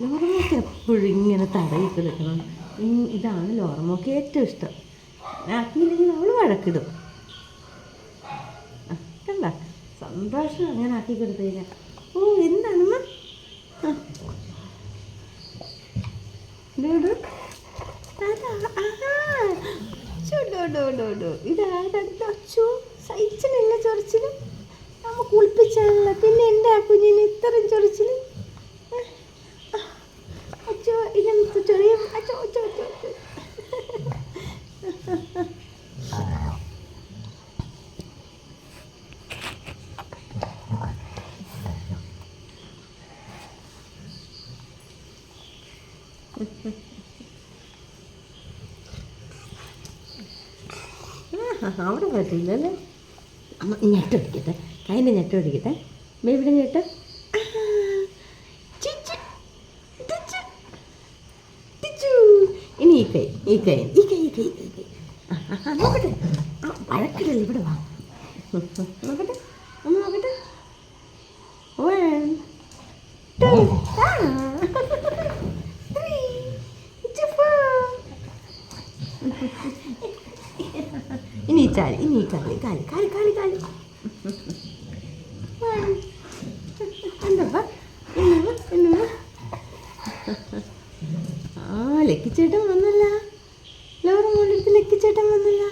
ലോറമോക്ക് എപ്പോഴും ഇങ്ങനെ തടയിൽ കിടക്കണം. ഇതാണ് ലോറമോക്ക് ഏറ്റവും ഇഷ്ടം. ആക്കിയില്ലെങ്കിൽ അവൾ വഴക്കിടും. കണ്ട സന്തോഷം അങ്ങനെ ആക്കി കൊടുത്തു കഴിഞ്ഞാൽ. ഓ എന്താണമ്മ ഇതാരോ സഹിച്ചനില്ല ചൊറിച്ചിലും. നമ്മ കുളിപ്പിച്ചാണല്ലോ, പിന്നെ എൻ്റെ ആ കുഞ്ഞിന് ഇത്രയും ചൊറിച്ചിലും. അച്ചോ ഇതെന്ത് ചൊറിയും. അച്ചോ അച്ചോ അച്ചോ അച്ചോ. അവിടെ പറ്റില്ലല്ലേ. അമ്മ ഞെട്ടടിക്കട്ടെ, കൈൻ്റെ ഞെട്ടടിക്കട്ടെ. ബേബിയുടെ ഞെട്ട്. ഇനി ഈ കൈ നോക്കട്ടെ. വഴക്കിടല്ലേ, ഇവിടെ വാ. നോക്കട്ടെ അമ്മ നോക്കട്ടെ. 1 2 3 4. ഇനി കാലി എന്താ ലക്കിച്ചേട്ടൻ വന്നല്ല. ലോറ മോളെടുത്ത് ലക്കിച്ചേട്ടൻ വന്നല്ല.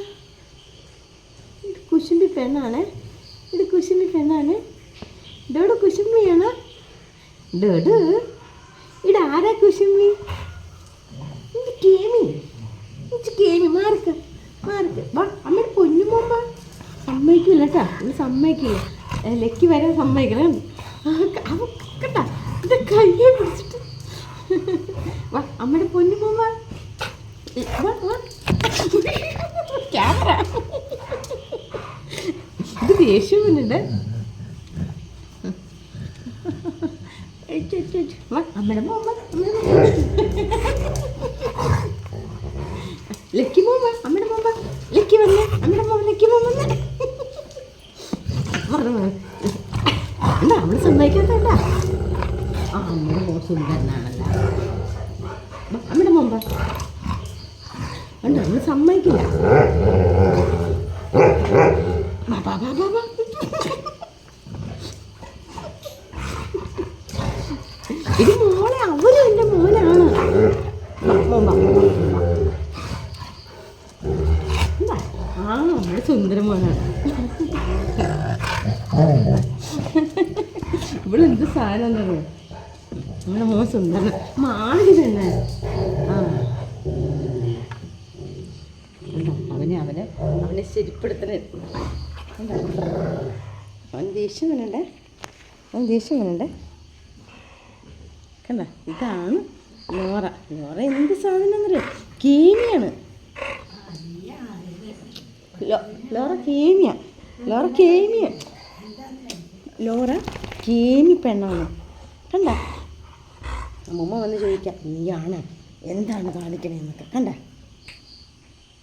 ഇത് കുശുമ്പി പെണ്ണാണ്. ഡോഡ് കുശുമ്പിയാണോ? ഡോഡ് ഇടാരാ കുശുമ്പി? കേമി മാർക്ക് വാ. അമ്മയുടെ പൊന്നുമോമ്പ സമ്മതിക്കില്ല കേട്ടാ. ഇത് സമ്മതിക്കില്ല. ലക്കി വരാൻ സമ്മതിക്കണം കേട്ടാ. എൻ്റെ കയ്യെ പിടിച്ചിട്ട് വാ. അമ്മയുടെ പൊന്നുമോമ്പ ക്യാമറ. ഇത് ദേഷ്യം വന്നിട്ട് വാ. അമ്മയുടെ മോമ്പ ലക്കി മോമ്പ. അമ്മയുടെ മോമ്പ ലക്കി വന്നേ. അമ്മയുടെ മോൻ ലക്കി മോൻ വന്നേ. എന്താ അവള് സമ്മതിക്കാത്തണ്ട. അമ്മയുടെ മോൻ സുന്ദരനാണല്ല. അമ്മയുടെ മോമ്പ ഉണ്ട്. അവള് സമ്മതിക്കില്ല. ഇത് മോളെ, അവനും എൻ്റെ മോനാണ്. മോമ്പ നമ്മുടെ സുന്ദര മോനാണ്. ഇവിടെ എന്ത് സാധനം എന്നറിയോ? നമ്മുടെ മോൻ സുന്ദരൻ മാളിക തന്നെ. അവനെ ശരിപ്പെടുത്തണേ. അവൻ ദേഷ്യം വരണ്ടേ. കണ്ട ഇതാണ് ലോറ. എന്ത് സാധനം എന്നറിയോ? കേമിയാണ്. ലോറ കേമി പെണ്ണാണ്. കണ്ട അമ്മമ്മ വന്ന് ചോദിക്കാം, നീയാണ് എന്താണ് കാണിക്കണേന്നൊക്കെ. കണ്ട